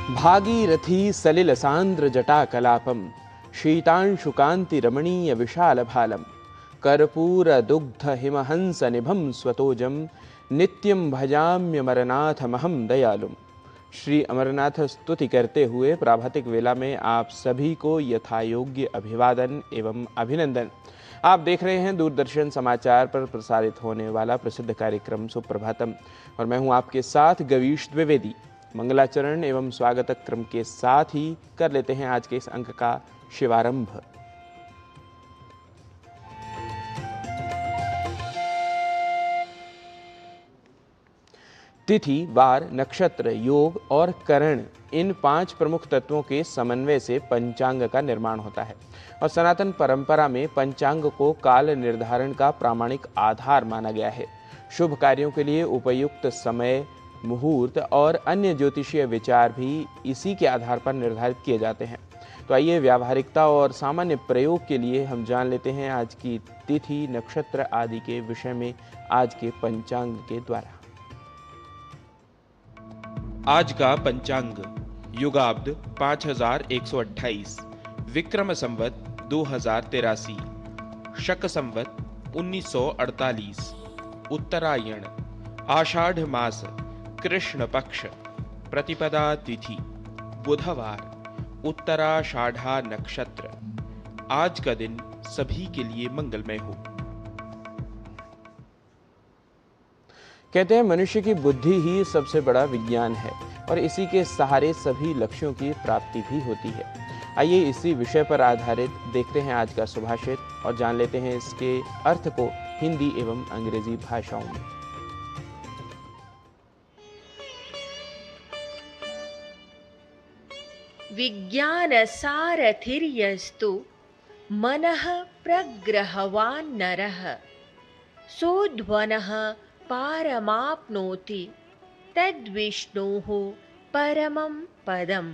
भागीरथी सलिल सांद्र जटा कलापम शीतांशुकांति रमणीय विशाल भालम कर्पूर दुग्ध हिमहंस निभम स्वतोजम नित्यम भजाम्यमरनाथमहम दयालुम। श्री अमरनाथ स्तुति करते हुए प्राभातिक वेला में आप सभी को यथायोग्य अभिवादन एवं अभिनंदन। आप देख रहे हैं दूरदर्शन समाचार पर प्रसारित होने वाला प्रसिद्ध कार्यक्रम सुप्रभातम और मैं हूं आपके साथ गवीश द्विवेदी। मंगलाचरण एवं स्वागतक क्रम के साथ ही कर लेते हैं आज के इस अंक का शुभारंभ। तिथि, वार, नक्षत्र, योग और करण, इन 5 प्रमुख तत्वों के समन्वय से पंचांग का निर्माण होता है और सनातन परंपरा में पंचांग को काल निर्धारण का प्रामाणिक आधार माना गया है। शुभ कार्यों के लिए उपयुक्त समय, मुहूर्त और अन्य ज्योतिषीय विचार भी इसी के आधार पर निर्धारित किए जाते हैं। तो आइए व्यावहारिकता और सामान्य प्रयोग के लिए हम जान लेते हैं आज की तिथि, नक्षत्र आदि के विषय में आज के पंचांग के द्वारा। आज का पंचांग: युगाब्द 5128, विक्रम संवत 2083, शक संवत 1948, उत्तरायण, आषाढ़ मास, कृष्ण पक्ष, प्रतिपदा तिथि, बुधवार, उत्तराषाढ़ा नक्षत्र। आज का दिन सभी के लिए मंगलमय हो। कहते हैं मनुष्य की बुद्धि ही सबसे बड़ा विज्ञान है और इसी के सहारे सभी लक्ष्यों की प्राप्ति भी होती है। आइए इसी विषय पर आधारित देखते हैं आज का सुभाषित और जान लेते हैं इसके अर्थ को हिंदी एवं अंग्रेजी भाषाओं में। विज्ञान सारथिर्यस्तु मनः प्रग्रहवान् नरः सोऽध्वनः पारमाप्नोति तद्विष्णोः परमं पदम्।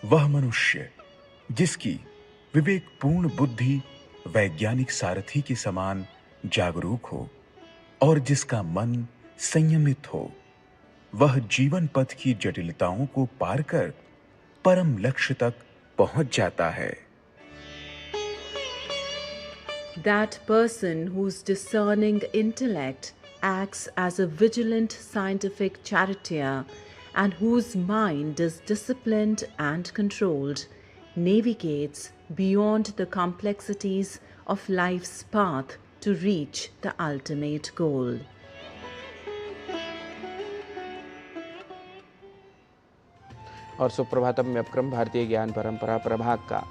वह मनुष्य जिसकी विवेकपूर्ण बुद्धि वैज्ञानिक सारथी के समान जागरूक हो और जिसका मन संयमित हो, वह जीवन पथ की जटिलताओं को पार कर परम लक्ष्य तक पहुंच जाता है। That person whose discerning intellect acts as a vigilant scientific charioteer and whose mind is disciplined and controlled navigates beyond the complexities of life's path to reach the ultimate goal. और सुप्रभातम में उपक्रम भारतीय ज्ञान परंपरा प्रभाग का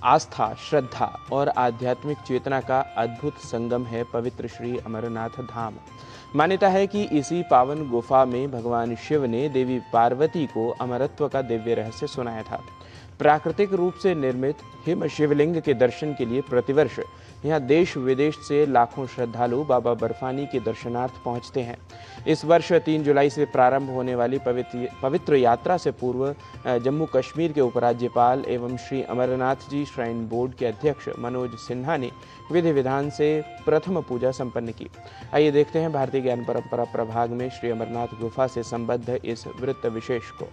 आस्था, श्रद्धा और आध्यात्मिक चेतना का अद्भुत संगम है पवित्र श्री अमरनाथ धाम। मान्यता है कि इसी पावन गुफा में भगवान शिव ने देवी पार्वती को अमरत्व का दिव्य रहस्य सुनाया था। प्राकृतिक रूप से निर्मित हिम शिवलिंग के दर्शन के लिए प्रतिवर्ष यहाँ देश विदेश से लाखों श्रद्धालु बाबा बर्फानी के दर्शनार्थ पहुँचते हैं। इस वर्ष 3 जुलाई से प्रारंभ होने वाली पवित्र यात्रा से पूर्व जम्मू कश्मीर के उपराज्यपाल एवं श्री अमरनाथ जी श्राइन बोर्ड के अध्यक्ष मनोज सिन्हा ने विधि विधान से प्रथम पूजा संपन्न की। आइए देखते हैं भारतीय ज्ञान परंपरा प्रभाग में श्री अमरनाथ गुफा से संबद्ध इस वृत्त विशेष को।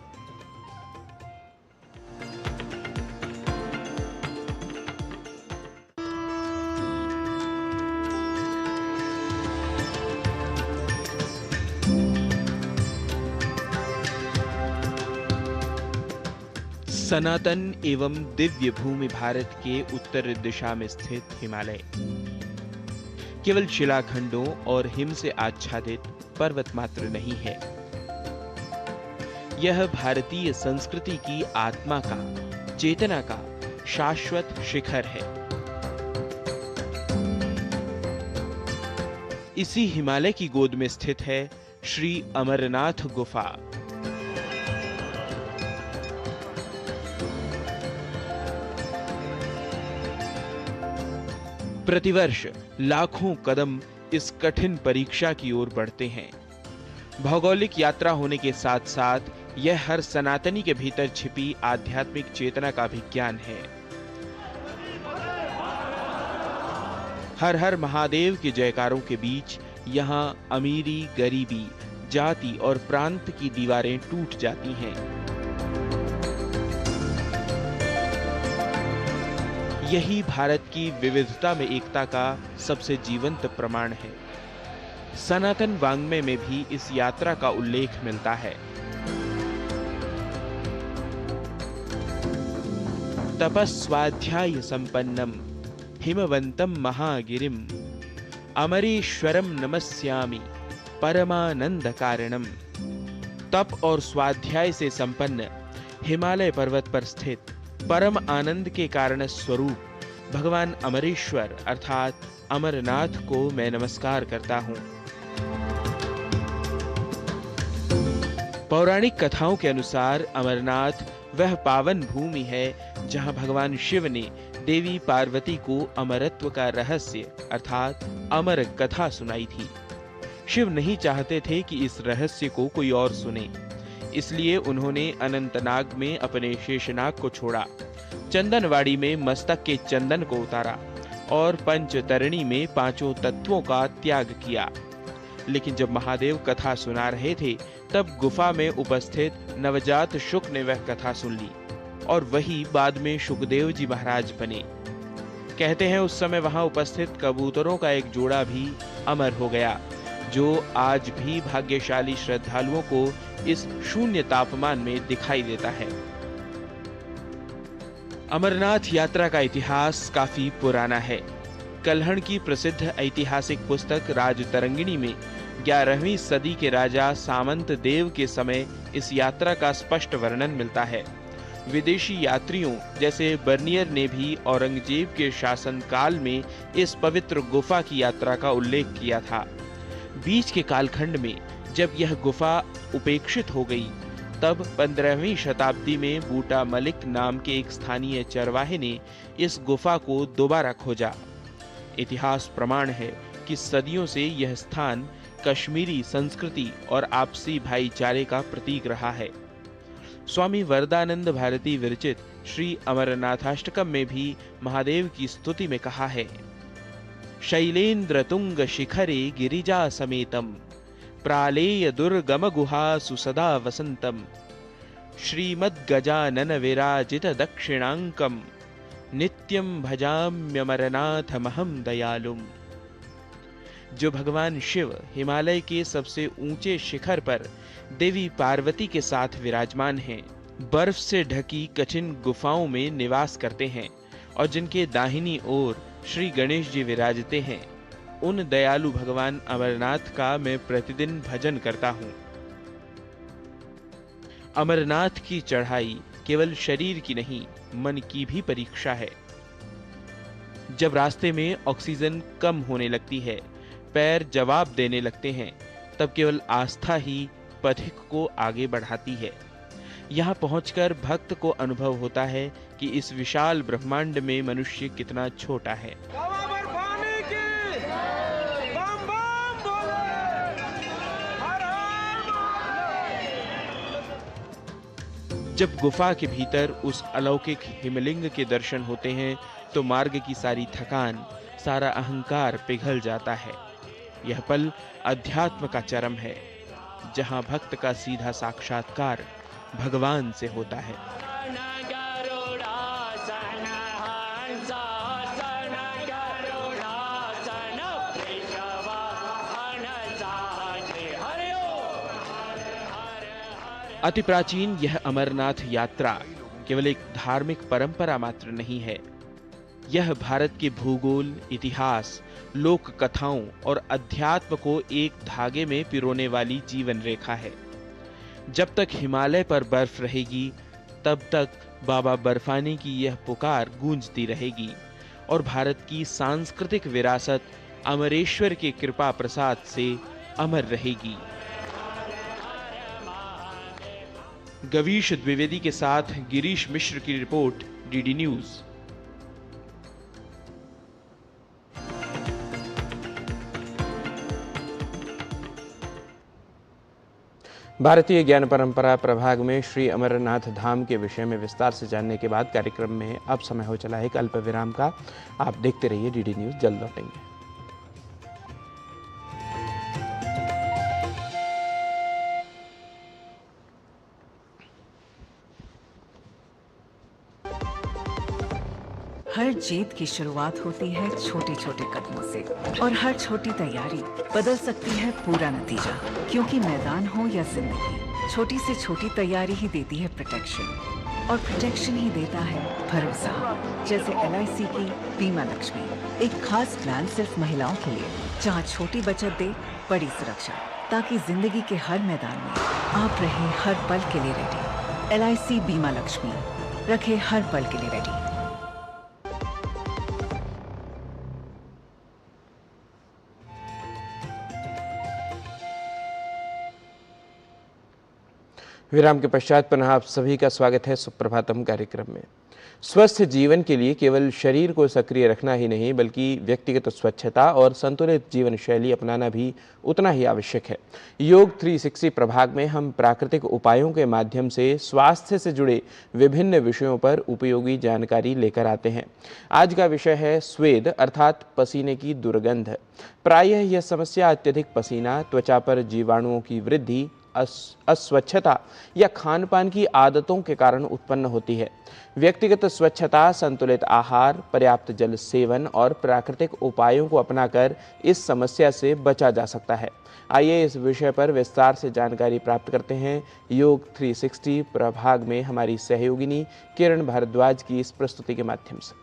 सनातन एवं दिव्य भूमि भारत के उत्तर दिशा में स्थित हिमालय केवल शिलाखंडों और हिम से आच्छादित पर्वत मात्र नहीं है। यह भारतीय संस्कृति की आत्मा का, चेतना का शाश्वत शिखर है। इसी हिमालय की गोद में स्थित है श्री अमरनाथ गुफा। प्रतिवर्ष लाखों कदम इस कठिन परीक्षा की ओर बढ़ते हैं। भौगोलिक यात्रा होने के साथ साथ यह हर सनातनी के भीतर छिपी आध्यात्मिक चेतना का भी ज्ञान है। हर हर महादेव के जयकारों के बीच यहाँ अमीरी, गरीबी, जाति और प्रांत की दीवारें टूट जाती हैं। यही भारत की विविधता में एकता का सबसे जीवंत प्रमाण है। सनातन वाङ्मय में भी इस यात्रा का उल्लेख मिलता है। तपस्वाध्याय संपन्नम हिमवंतम महागिरिम अमरेश्वरम नमस्यामि परमानंद कारणम। तप और स्वाध्याय से संपन्न हिमालय पर्वत पर स्थित परम आनंद के कारण स्वरूप भगवान अमरेश्वर अर्थात अमरनाथ को मैं नमस्कार करता हूँ। पौराणिक कथाओं के अनुसार अमरनाथ वह पावन भूमि है जहाँ भगवान शिव ने देवी पार्वती को अमरत्व का रहस्य अर्थात अमर कथा सुनाई थी। शिव नहीं चाहते थे कि इस रहस्य को कोई और सुने, इसलिए उन्होंने अनंतनाग में अपने शेषनाग को छोड़ा, चंदनवाड़ी में मस्तक के चंदन को उतारा और पंचतरणी में पांचों तत्वों का त्याग किया। लेकिन जब महादेव कथा सुना रहे थे तब गुफा में उपस्थित नवजात शुक ने वह कथा सुन ली और वही बाद में शुकदेव जी महाराज बने। कहते हैं उस समय वहां उपस्थित कबूतरों का एक जोड़ा भी अमर हो गया, जो आज भी भाग्यशाली श्रद्धालुओं को इस शून्य तापमान में दिखाई देता है। अमरनाथ यात्रा का इतिहास काफी पुराना है। कल्हण की प्रसिद्ध ऐतिहासिक पुस्तक राजतरंगिणी में 11वीं सदी के राजा सामंत देव के समय इस यात्रा का स्पष्ट वर्णन मिलता है। विदेशी यात्रियों जैसे बर्नियर ने भी औरंगजेब के शासनकाल में इस पवित्र गुफा की यात्रा का उल्लेख किया था। बीच के कालखंड में जब यह गुफा उपेक्षित हो गई, तब 15वीं शताब्दी में बूटा मलिक नाम के एक स्थानीय चरवाहे ने इस गुफा को दोबारा खोजा। इतिहास प्रमाण है कि सदियों से यह स्थान कश्मीरी संस्कृति और आपसी भाईचारे का प्रतीक रहा है। स्वामी वरदानंद भारती विरचित श्री अमरनाथाष्टकम में भी महादेव की स्तुति में कहा है, शैलेन्द्र तुंग शिखरे गिरिजा समेतम प्रालेय दुर्गम गुहा सुसदा वसंतम श्रीमद् गजानन विराजित दक्षिणांकम नित्यम भजाम्यमरनाथमहं दयालुम। जो भगवान शिव हिमालय के सबसे ऊंचे शिखर पर देवी पार्वती के साथ विराजमान हैं, बर्फ से ढकी कठिन गुफाओं में निवास करते हैं और जिनके दाहिनी ओर श्री गणेश जी विराजते हैं, उन दयालु भगवान अमरनाथ का मैं प्रतिदिन भजन करता हूँ। अमरनाथ की चढ़ाई केवल शरीर की नहीं, मन की भी परीक्षा है। जब रास्ते में ऑक्सीजन कम होने लगती है, पैर जवाब देने लगते हैं, तब केवल आस्था ही पथिक को आगे बढ़ाती है। यहाँ पहुंचकर भक्त को अनुभव होता है कि इस विशाल ब्रह्मांड में मनुष्य कितना छोटा है। जब गुफा के भीतर उस अलौकिक हिमलिंग के दर्शन होते हैं तो मार्ग की सारी थकान, सारा अहंकार पिघल जाता है। यह पल अध्यात्म का चरम है, जहां भक्त का सीधा साक्षात्कार भगवान से होता है। अति प्राचीन यह अमरनाथ यात्रा केवल एक धार्मिक परंपरा मात्र नहीं है। यह भारत के भूगोल, इतिहास, लोक कथाओं और अध्यात्म को एक धागे में पिरोने वाली जीवन रेखा है। जब तक हिमालय पर बर्फ रहेगी, तब तक बाबा बर्फानी की यह पुकार गूंजती रहेगी और भारत की सांस्कृतिक विरासत अमरेश्वर के कृपा प्रसाद से अमर रहेगी। गवीश द्विवेदी के साथ गिरीश मिश्र की रिपोर्ट, डीडी न्यूज। भारतीय ज्ञान परंपरा प्रभाग में श्री अमरनाथ धाम के विषय में विस्तार से जानने के बाद कार्यक्रम में अब समय हो चला है एक अल्प विराम का। आप देखते रहिए डीडी न्यूज, जल्द लौटेंगे। हर जीत की शुरुआत होती है छोटे छोटे कदमों से और हर छोटी तैयारी बदल सकती है पूरा नतीजा। क्योंकि मैदान हो या जिंदगी, छोटी से छोटी तैयारी ही देती है प्रोटेक्शन और प्रोटेक्शन ही देता है भरोसा। जैसे LIC की बीमा लक्ष्मी, एक खास प्लान सिर्फ महिलाओं के लिए जहां छोटी बचत दे बड़ी सुरक्षा, ताकि जिंदगी के हर मैदान में आप रहे हर पल के लिए रेडी। LIC बीमा लक्ष्मी, रखे हर पल के लिए रेडी। विराम के पश्चात पुनः आप सभी का स्वागत है सुप्रभातम कार्यक्रम में। स्वस्थ जीवन के लिए केवल शरीर को सक्रिय रखना ही नहीं, बल्कि व्यक्तिगत स्वच्छता और संतुलित जीवन शैली अपनाना भी उतना ही आवश्यक है। योग 360 प्रभाग में हम प्राकृतिक उपायों के माध्यम से स्वास्थ्य से जुड़े विभिन्न विषयों पर उपयोगी जानकारी लेकर आते हैं। आज का विषय है स्वेद अर्थात पसीने की दुर्गंध। प्रायः यह समस्या अत्यधिक पसीना, त्वचा पर जीवाणुओं की वृद्धि, अस्वच्छता या खान पान की आदतों के कारण उत्पन्न होती है। व्यक्तिगत स्वच्छता, संतुलित आहार, पर्याप्त जल सेवन और प्राकृतिक उपायों को अपनाकर इस समस्या से बचा जा सकता है। आइए इस विषय पर विस्तार से जानकारी प्राप्त करते हैं योग 360 प्रभाग में हमारी सहयोगिनी किरण भारद्वाज की इस प्रस्तुति के माध्यम से।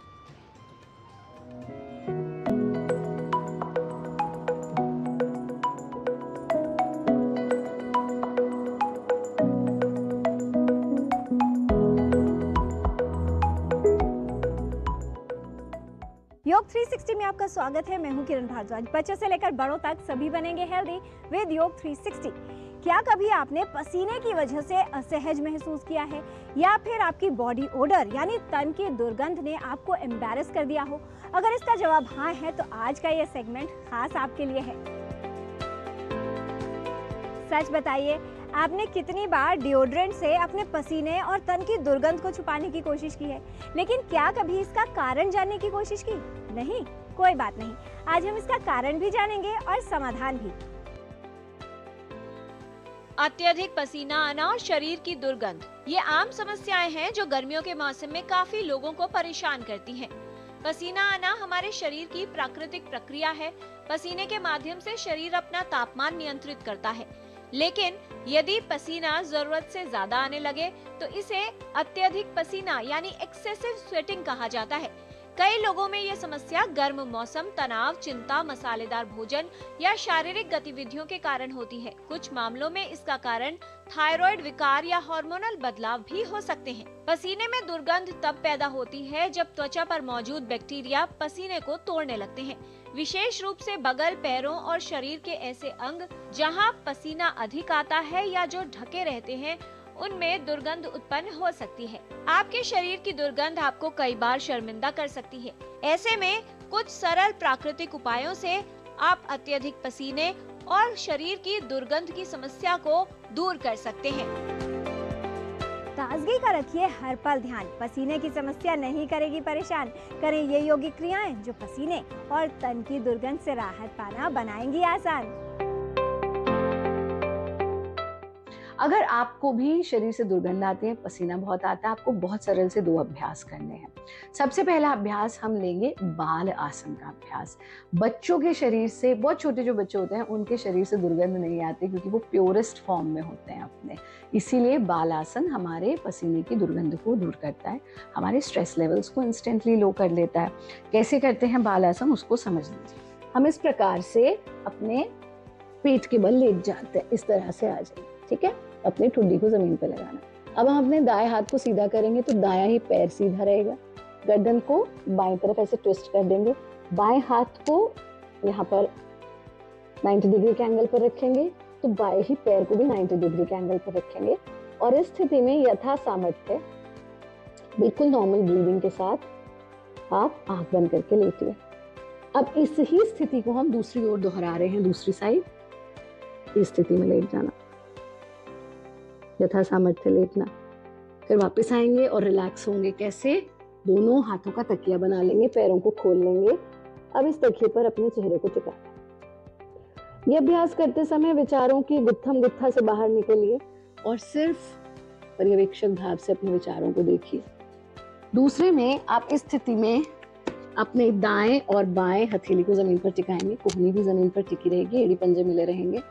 योग 360 में आपका स्वागत है। मैं हूं किरण भारद्वाज। बच्चों से लेकर बड़ों तक सभी बनेंगे हेल्दी विद योग 360। क्या कभी आपने पसीने की वजह से असहज महसूस किया है, या फिर आपकी बॉडी ओडर यानी तन की दुर्गंध ने आपको एम्बैरस कर दिया हो? अगर इसका जवाब हाँ है तो आज का ये सेगमेंट खास आपके लिए है। सच बताइए, आपने कितनी बार डिओड्रेंट से अपने पसीने और तन की दुर्गंध को छुपाने की कोशिश की है, लेकिन क्या कभी इसका कारण जानने की कोशिश की? नहीं, कोई बात नहीं। आज हम इसका कारण भी जानेंगे और समाधान भी। अत्यधिक पसीना आना और शरीर की दुर्गंध, ये आम समस्याएं हैं जो गर्मियों के मौसम में काफी लोगों को परेशान करती हैं। पसीना आना हमारे शरीर की प्राकृतिक प्रक्रिया है। पसीने के माध्यम से शरीर अपना तापमान नियंत्रित करता है, लेकिन यदि पसीना जरूरत से ज्यादा आने लगे तो इसे अत्यधिक पसीना यानी एक्सेसिव स्वेटिंग कहा जाता है। कई लोगों में यह समस्या गर्म मौसम, तनाव, चिंता, मसालेदार भोजन या शारीरिक गतिविधियों के कारण होती है। कुछ मामलों में इसका कारण थायराइड विकार या हार्मोनल बदलाव भी हो सकते हैं। पसीने में दुर्गंध तब पैदा होती है जब त्वचा पर मौजूद बैक्टीरिया पसीने को तोड़ने लगते हैं। विशेष रूप से बगल, पैरों और शरीर के ऐसे अंग जहां पसीना अधिक आता है या जो ढके रहते हैं, उनमें दुर्गंध उत्पन्न हो सकती है। आपके शरीर की दुर्गंध आपको कई बार शर्मिंदा कर सकती है। ऐसे में कुछ सरल प्राकृतिक उपायों से आप अत्यधिक पसीने और शरीर की दुर्गंध की समस्या को दूर कर सकते हैं। ताजगी का रखिए हर पल ध्यान। पसीने की समस्या नहीं करेगी परेशान। करें ये योगिक क्रियाएं जो पसीने और तन की दुर्गंध से राहत पाना बनाएंगी आसान। अगर आपको भी शरीर से दुर्गंध आती है, पसीना बहुत आता है, आपको बहुत सरल से 2 अभ्यास करने हैं। सबसे पहला अभ्यास हम लेंगे बाल आसन का अभ्यास। बच्चों के शरीर से, बहुत छोटे जो बच्चे होते हैं उनके शरीर से दुर्गंध नहीं आती क्योंकि वो प्योरेस्ट फॉर्म में होते हैं अपने। इसीलिए बाल आसन हमारे पसीने की दुर्गंध को दूर करता है, हमारे स्ट्रेस लेवल्स को इंस्टेंटली लो कर लेता है। कैसे करते हैं बाल आसन, उसको समझ लीजिए। हम इस प्रकार से अपने पेट के बल लेट जाते हैं, इस तरह से आ जाएंगे, ठीक है। अपनी ठुड्डी को जमीन पर लगाना। अब हम अपने दाएं हाथ को सीधा करेंगे तो दायां ही पैर सीधा रहेगा। गर्दन को बाएं तरफ ऐसे ट्विस्ट कर देंगे। बाएं हाथ को यहाँ पर 90 डिग्री के एंगल पर रखेंगे तो बाएं ही पैर को भी 90 डिग्री के एंगल पर रखेंगे। और इस स्थिति में यथा सामर्थ्य बिल्कुल नॉर्मल ब्रीदिंग के साथ आप आंख बंद करके लेटिए। अब इस ही स्थिति को हम दूसरी ओर दोहरा रहे हैं, दूसरी साइड। इस स्थिति में लेट जाना, यथा सामर्थ्य लेटना, फिर वापस आएंगे और रिलैक्स होंगे। कैसे? दोनों हाथों का तकिया बना लेंगे, पैरों को खोल लेंगे। अब इस तकिए पर अपने चेहरे को टिका। ये अभ्यास करते समय विचारों की गुत्थम गुत्था से बाहर निकलिए और सिर्फ पर्यवेक्षक भाव से अपने विचारों को देखिए। दूसरे में आप इस स्थिति में अपने दाएं और बाएं हथेली को जमीन पर टिकाएंगे, कोहनी भी जमीन पर टिकी रहेगी, एड़ी पंजे मिले रहेंगे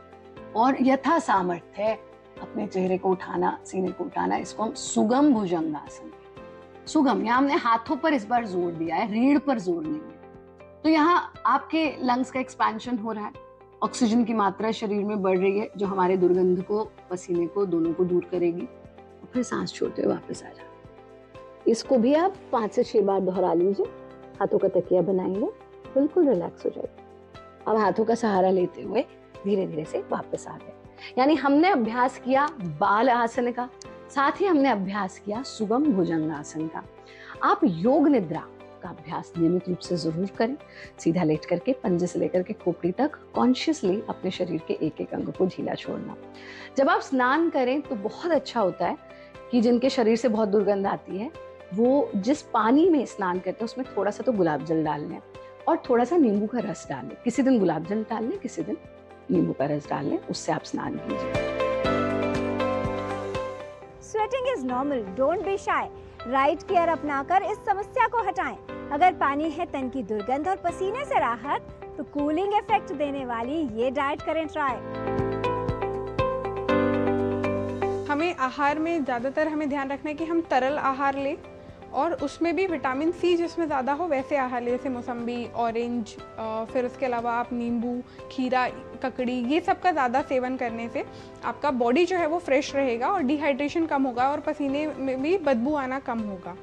और यथा सामर्थ्य अपने चेहरे को उठाना, सीने को उठाना। इसको हम सुगम भुजंगासन। सुगम, यहाँ हमने हाथों पर इस बार जोर दिया है, रीढ़ पर जोर नहीं है। तो यहाँ आपके लंग्स का एक्सपेंशन हो रहा है, ऑक्सीजन की मात्रा शरीर में बढ़ रही है, जो हमारे दुर्गंध को, पसीने को, दोनों को दूर करेगी। और फिर सांस छोड़ते हुए वापस आ जाए। इसको भी आप 5 से 6 बार दोहरा लीजिए। हाथों का तकिया बनाएंगे, बिल्कुल रिलैक्स हो जाएगा। अब हाथों का सहारा लेते हुए धीरे धीरे से वापस आ गए। यानी हमने अभ्यास किया बाल आसन का, साथ ही हमने अभ्यास किया सुगम भुजंगासन का। आप योग निद्रा का अभ्यास नियमित रूप से जरूर करें। सीधा लेट करके पंजे से लेकर के खोपड़ी तक कॉन्शियसली अपने शरीर के एक एक अंग को ढीला छोड़ना। जब आप स्नान करें तो बहुत अच्छा होता है कि जिनके शरीर से बहुत दुर्गंध आती है, वो जिस पानी में स्नान करते हैं उसमें थोड़ा सा तो गुलाब जल डाल लें और थोड़ा सा नींबू का रस डाल लें। किसी दिन गुलाब जल डाल लें, किसी दिन नींबू का रस डाल लें, उससे आप स्नान कीजिए। Sweating is normal, don't be shy. Right care अपनाकर इस समस्या को हटाएं। अगर पानी है तन की दुर्गंध और पसीने से राहत, तो कूलिंग इफेक्ट देने वाली ये डाइट करें ट्राई। हमें आहार में ज़्यादातर हमें ध्यान रखना है कि हम तरल आहार लें और उसमें भी विटामिन सी जिसमें ज़्यादा हो वैसे आहार लें, जैसे मौसम्बी, ऑरेंज, फिर उसके अलावा आप नींबू, खीरा, ककड़ी, ये सब का ज़्यादा सेवन करने से आपका बॉडी जो है वो फ्रेश रहेगा और डिहाइड्रेशन कम होगा और पसीने में भी बदबू आना कम होगा।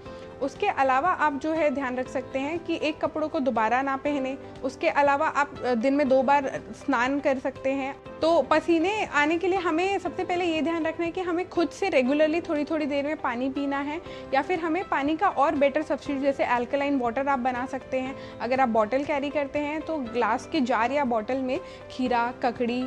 उसके अलावा आप जो है ध्यान रख सकते हैं कि एक कपड़ों को दोबारा ना पहने। उसके अलावा आप दिन में 2 बार स्नान कर सकते हैं। तो पसीने आने के लिए हमें सबसे पहले ये ध्यान रखना है कि हमें खुद से रेगुलरली थोड़ी थोड़ी देर में पानी पीना है, या फिर हमें पानी का और बेटर सब्स्टिट्यूट जैसे अल्कलाइन वाटर आप बना सकते हैं। अगर आप बॉटल कैरी करते हैं तो ग्लास के जार या बॉटल में खीरा, ककड़ी,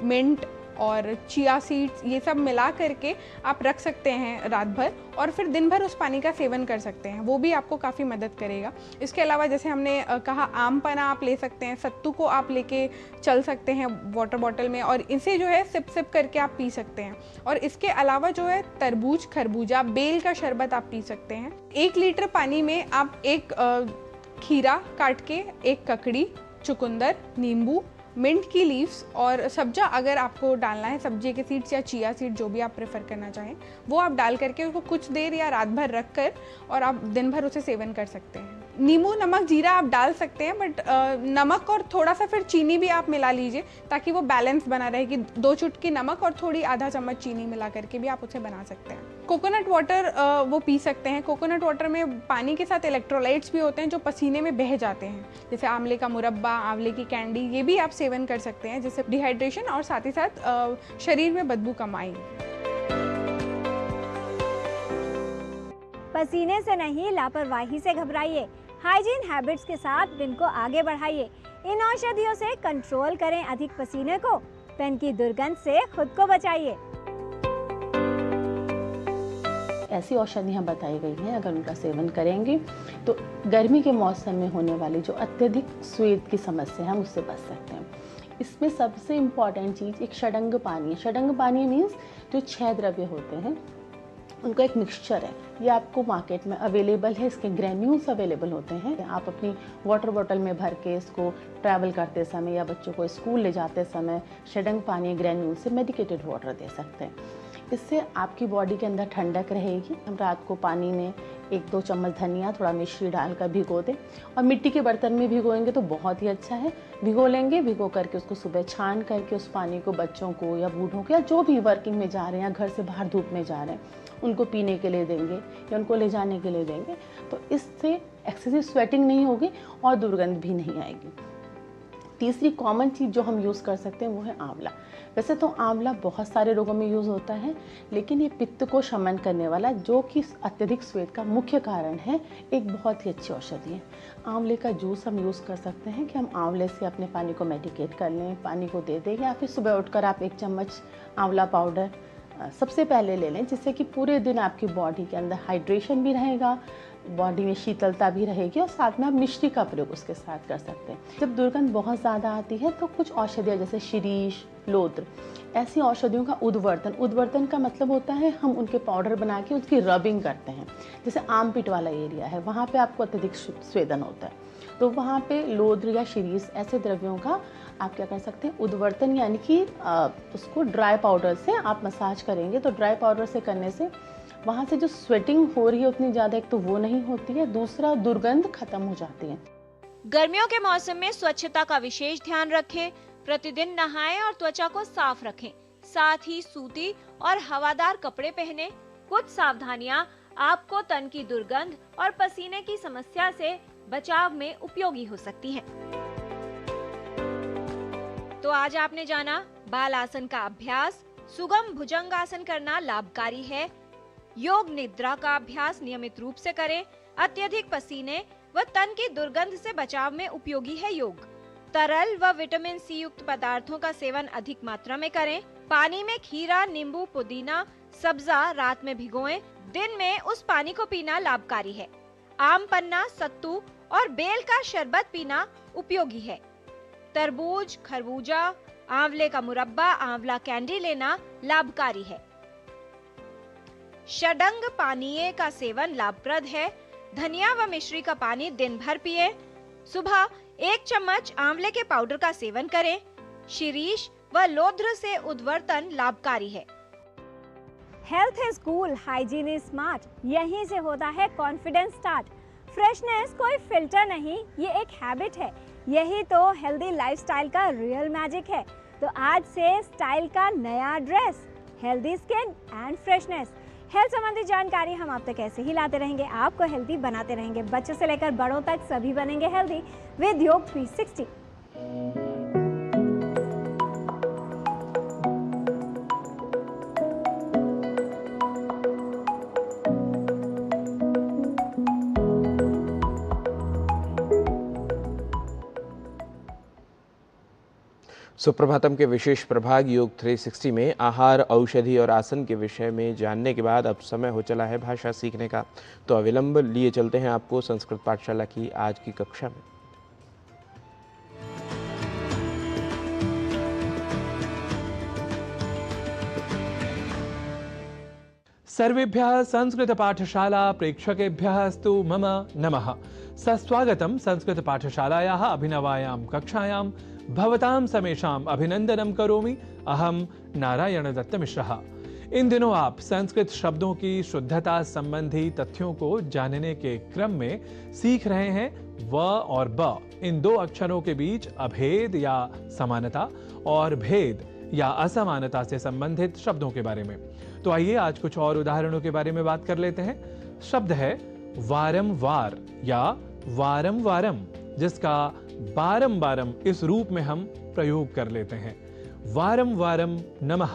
मिंट और चिया सीड्स ये सब मिला करके आप रख सकते हैं रात भर, और फिर दिन भर उस पानी का सेवन कर सकते हैं। वो भी आपको काफ़ी मदद करेगा। इसके अलावा जैसे हमने कहा, आम पना आप ले सकते हैं, सत्तू को आप लेके चल सकते हैं वाटर बॉटल में और इसे जो है सिप सिप करके आप पी सकते हैं। और इसके अलावा जो है तरबूज, खरबूजा, बेल का शरबत आप पी सकते हैं। 1 लीटर पानी में आप एक खीरा काट के, एक ककड़ी, चुकंदर, नींबू, मिंट की लीव्स और सब्जा अगर आपको डालना है, सब्जी के सीड्स या चिया सीड जो भी आप प्रेफर करना चाहें, वो आप डाल करके उसको कुछ देर या रात भर रख कर और आप दिन भर उसे सेवन कर सकते हैं। नींबू, नमक, जीरा आप डाल सकते हैं, बट नमक और थोड़ा सा फिर चीनी भी आप मिला लीजिए ताकि वो बैलेंस बना रहे कि 2 चुटकी नमक और थोड़ी आधा चम्मच चीनी मिला करके भी आप उसे बना सकते हैं। कोकोनट वाटर वो पी सकते हैं। कोकोनट वाटर में पानी के साथ इलेक्ट्रोलाइट्स भी होते हैं जो पसीने में बह जाते हैं, जैसे आंवले का मुरब्बा, आंवले की कैंडी, ये भी आप सेवन कर सकते हैं, जिससे डिहाइड्रेशन और साथ ही साथ शरीर में बदबू कम आएगी। पसीने से नहीं, लापरवाही से घबराइए। हाइजीन हैबिट्स के साथ दिन को आगे बढ़ाइए। इन औषधियों से कंट्रोल करें अधिक पसीने को, तन की दुर्गंध से खुद को बचाइए। ऐसी औषधियाँ बताई गई हैं, अगर उनका सेवन करेंगे तो गर्मी के मौसम में होने वाली जो अत्यधिक स्वेद की समस्या है हम उससे बच सकते हैं। इसमें सबसे इम्पॉर्टेंट चीज़ एक षडंग पानी है। षडंग पानी मीन्स जो 6 द्रव्य होते हैं उनका एक मिक्सचर है। ये आपको मार्केट में अवेलेबल है, इसके ग्रैन्यूल्स अवेलेबल होते हैं। आप अपनी वाटर बॉटल में भर के इसको ट्रैवल करते समय या बच्चों को स्कूल ले जाते समय षडंग पानी ग्रैन्यूल से मेडिकेटेड वाटर दे सकते हैं। इससे आपकी बॉडी के अंदर ठंडक रहेगी। हम रात को पानी में 1-2 चम्मच धनिया, थोड़ा मिश्री डालकर भिगो दें और मिट्टी के बर्तन में भिगोएंगे तो बहुत ही अच्छा है। भिगो लेंगे, भिगो करके उसको सुबह छान करके उस पानी को बच्चों को या बूढ़ों को या जो भी वर्किंग में जा रहे हैं या घर से बाहर धूप में जा रहे हैं उनको पीने के लिए देंगे या उनको ले जाने के लिए देंगे, तो इससे एक्सेसिव स्वेटिंग नहीं होगी और दुर्गंध भी नहीं आएगी। तीसरी कॉमन चीज़ जो हम यूज़ कर सकते हैं वो है आंवला। वैसे तो आंवला बहुत सारे रोगों में यूज़ होता है, लेकिन ये पित्त को शमन करने वाला, जो कि अत्यधिक स्वेद का मुख्य कारण है, एक बहुत ही अच्छी औषधि है। आंवले का जूस हम यूज़ कर सकते हैं कि हम आंवले से अपने पानी को मेडिकेट कर लें, पानी को दे दें, या फिर सुबह उठकर आप 1 चम्मच आंवला पाउडर सबसे पहले ले लें, जिससे कि पूरे दिन आपकी बॉडी के अंदर हाइड्रेशन भी रहेगा, बॉडी में शीतलता भी रहेगी और साथ में आप मिश्री का प्रयोग उसके साथ कर सकते हैं। जब दुर्गंध बहुत ज़्यादा आती है तो कुछ औषधियाँ जैसे शिरीष, लोत्र, ऐसी औषधियों का उद्वर्तन का मतलब होता है हम उनके पाउडर बना के उसकी रबिंग करते हैं। जैसे आर्मपिट वाला एरिया है, वहाँ पे आपको अत्यधिक स्वेदन होता है, तो वहाँ पे लोद्र या शिरीष ऐसे द्रव्यों का आप क्या कर सकते हैं, उद्वर्तन, यानी कि उसको ड्राई पाउडर से आप मसाज करेंगे। तो ड्राई पाउडर से करने से वहाँ से जो स्वेटिंग हो रही है उतनी ज़्यादा एक तो वो नहीं होती है, दूसरा दुर्गंध खत्म हो जाती है। गर्मियों के मौसम में स्वच्छता का विशेष ध्यान रखें, प्रतिदिन नहाएं और त्वचा को साफ रखें। साथ ही सूती और हवादार कपड़े पहने। कुछ सावधानियां आपको तन की दुर्गंध और पसीने की समस्या से बचाव में उपयोगी हो सकती हैं। तो आज आपने जाना बाल आसन का अभ्यास, सुगम भुजंग आसन करना लाभकारी है, योग निद्रा का अभ्यास नियमित रूप से करें, अत्यधिक पसीने व तन की दुर्गंध से बचाव में उपयोगी है योग, तरल व विटामिन सी युक्त पदार्थों का सेवन अधिक मात्रा में करें, पानी में खीरा, नींबू, पुदीना, सब्जा रात में भिगोएं, दिन में उस पानी को पीना लाभकारी है। आम पन्ना, सत्तू और बेल का शरबत पीना उपयोगी है। तरबूज, खरबूजा, आंवले का मुरब्बा, आंवला कैंडी लेना लाभकारी है। षडंग पानीय का सेवन लाभप्रद है। धनिया व मिश्री का पानी दिन भर पिए। सुबह 1 चम्मच आंवले के पाउडर का सेवन करें। शिरीष व लोद्र से उद्वर्तन लाभकारी है। Health is cool, hygiene is smart, यहीं से होता है कॉन्फिडेंस स्टार्ट। फ्रेशनेस कोई फिल्टर नहीं, ये एक हैबिट है। यही तो हेल्दी लाइफस्टाइल का रियल मैजिक है। तो आज से स्टाइल का नया dress, healthy skin and freshness. Health संबंधी जानकारी हम आप तक ऐसे ही लाते रहेंगे, आपको हेल्दी बनाते रहेंगे। बच्चों से लेकर बड़ों तक सभी बनेंगे हेल्दी विद योग 360। सुप्रभातम के विशेष प्रभाग योग 360 में आहार, औषधि और आसन के विषय में जानने के बाद अब समय हो चला है भाषा सीखने का। तो अविलंब लिए चलते हैं आपको संस्कृत पाठशाला की आज की कक्षा में। सर्वेभ्यः संस्कृत पाठशाला प्रेक्षकेभ्यस्तु मम नमः। सस्वागतं संस्कृत पाठशालायाः अभिनवायां कक्षायां भवतां समेषाम् अभिनंदनं करोमि। अहं नारायण दत्त मिश्रः। इन दिनों आप संस्कृत शब्दों की शुद्धता संबंधी तथ्यों को जानने के क्रम में सीख रहे हैं व और ब, इन दो अक्षरों के बीच अभेद या समानता और भेद या असमानता से संबंधित शब्दों के बारे में। तो आइए आज कुछ और उदाहरणों के बारे में बात कर लेते हैं। शब्द है वारंवार या वारम वारम, जिसका बारम बारम इस रूप में हम प्रयोग कर लेते हैं। वारम वारम नमः,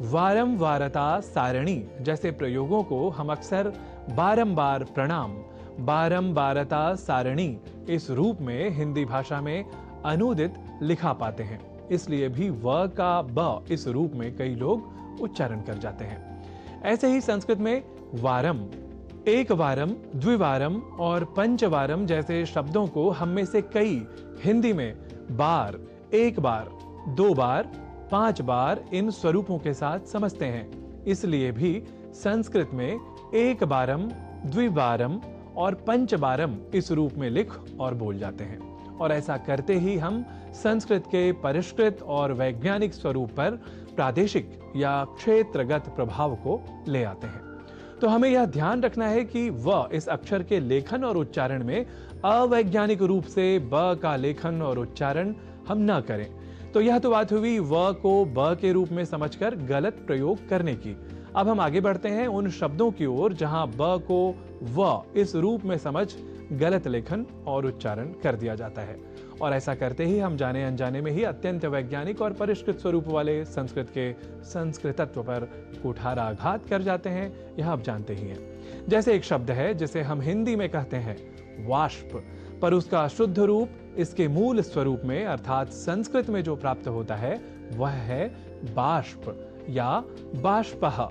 वारम वारता सारणी जैसे प्रयोगों को हम अक्सर बारंबार प्रणाम, बारम बारता सारणी इस रूप में हिंदी भाषा में अनुदित लिखा पाते हैं। इसलिए भी व का ब इस रूप में कई लोग उच्चारण कर जाते हैं। ऐसे ही संस्कृत में वारम, एक वारम, द्विवारम और पंचवारम जैसे शब्दों को हम में से कई हिंदी में बार, एक बार, 2 बार, 5 बार इन स्वरूपों के साथ समझते हैं। इसलिए भी संस्कृत में एक बारम, द्विबारम और पंचबारम इस रूप में लिख और बोल जाते हैं। और ऐसा करते ही हम संस्कृत के परिष्कृत और वैज्ञानिक स्वरूप पर प्रादेशिक या क्षेत्रगत प्रभाव को ले आते हैं। तो हमें यह ध्यान रखना है कि व इस अक्षर के लेखन और उच्चारण में अवैज्ञानिक रूप से ब का लेखन और उच्चारण हम न करें। तो यह तो बात हुई व को ब के रूप में समझकर गलत प्रयोग करने की। अब हम आगे बढ़ते हैं उन शब्दों की ओर जहां ब को व इस रूप में समझ गलत लेखन और उच्चारण कर दिया जाता है। और ऐसा करते ही हम जाने अनजाने में ही अत्यंत वैज्ञानिक और परिष्कृत स्वरूप वाले संस्कृत के संस्कृतत्व पर कुठाराघात कर जाते हैं। यह आप जानते ही हैं। जैसे एक शब्द है जिसे हम हिंदी में कहते हैं वाष्प, पर उसका शुद्ध रूप इसके मूल स्वरूप में अर्थात संस्कृत में जो प्राप्त होता है वह है बाष्प या बाष्पः।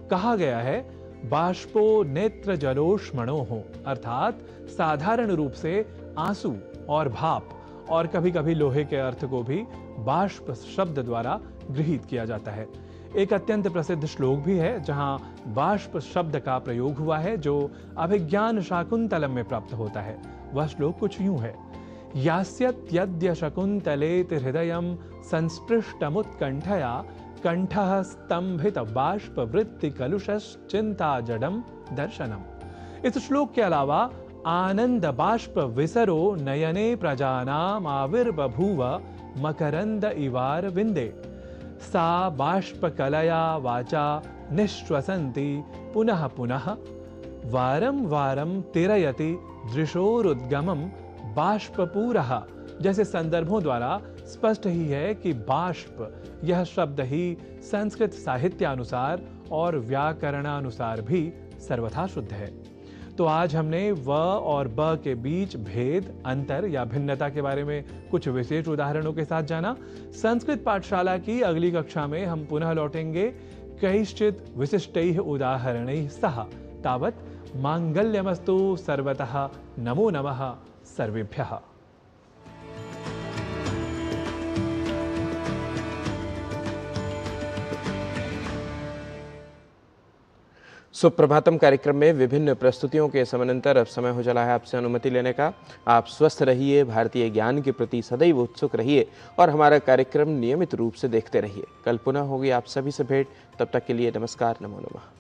कहा गया है बाष्पो नेत्र जलोष्मणोः, अर्थात साधारण रूप से आंसू और भाप और कभी कभी लोहे के अर्थ को भी बाष्प शब्द द्वारा गृहीत किया जाता है। एक अत्यंत प्रसिद्ध श्लोक भी है जहां बाष्प शब्द का प्रयोग हुआ है, जो अभिज्ञान शाकुंतलम में प्राप्त होता है। वह श्लोक कुछ यूं है: यास्यत्यद्य शकुंतलेति हृदयं संस्पृष्टमुत्कंठया कंठः स्तंभित बाष्प वृत्ति कलुषश्चिंता जडम दर्शनम। इस श्लोक के अलावा आनंद बाष्प विसरो नयने प्रजानाम आविर्बभूव मकरंद इवार विंदे, सा बाष्प कलया वाचा निश्वसंति पुनः पुनः, वारं वारं तिरयति दृशोरुद्गमं बाष्पपूरः। जैसे संदर्भों द्वारा स्पष्ट ही है कि बाष्प यह शब्द ही संस्कृत साहित्यानुसार और व्याकरणानुसार भी सर्वथा शुद्ध है। तो आज हमने व और ब के बीच भेद, अंतर या भिन्नता के बारे में कुछ विशेष उदाहरणों के साथ जाना। संस्कृत पाठशाला की अगली कक्षा में हम पुनः लौटेंगे कैश्चित् विशिष्टैः उदाहरणैः सह। तावत् मांगल्यमस्तु सर्वतः। नमो नमः सर्वेभ्यः। सुप्रभातम कार्यक्रम में विभिन्न प्रस्तुतियों के समानांतर अब समय हो चला है आपसे अनुमति लेने का। आप स्वस्थ रहिए, भारतीय ज्ञान के प्रति सदैव उत्सुक रहिए और हमारा कार्यक्रम नियमित रूप से देखते रहिए। कल पुनः होगी आप सभी से भेंट। तब तक के लिए नमस्कार, नमो नमः।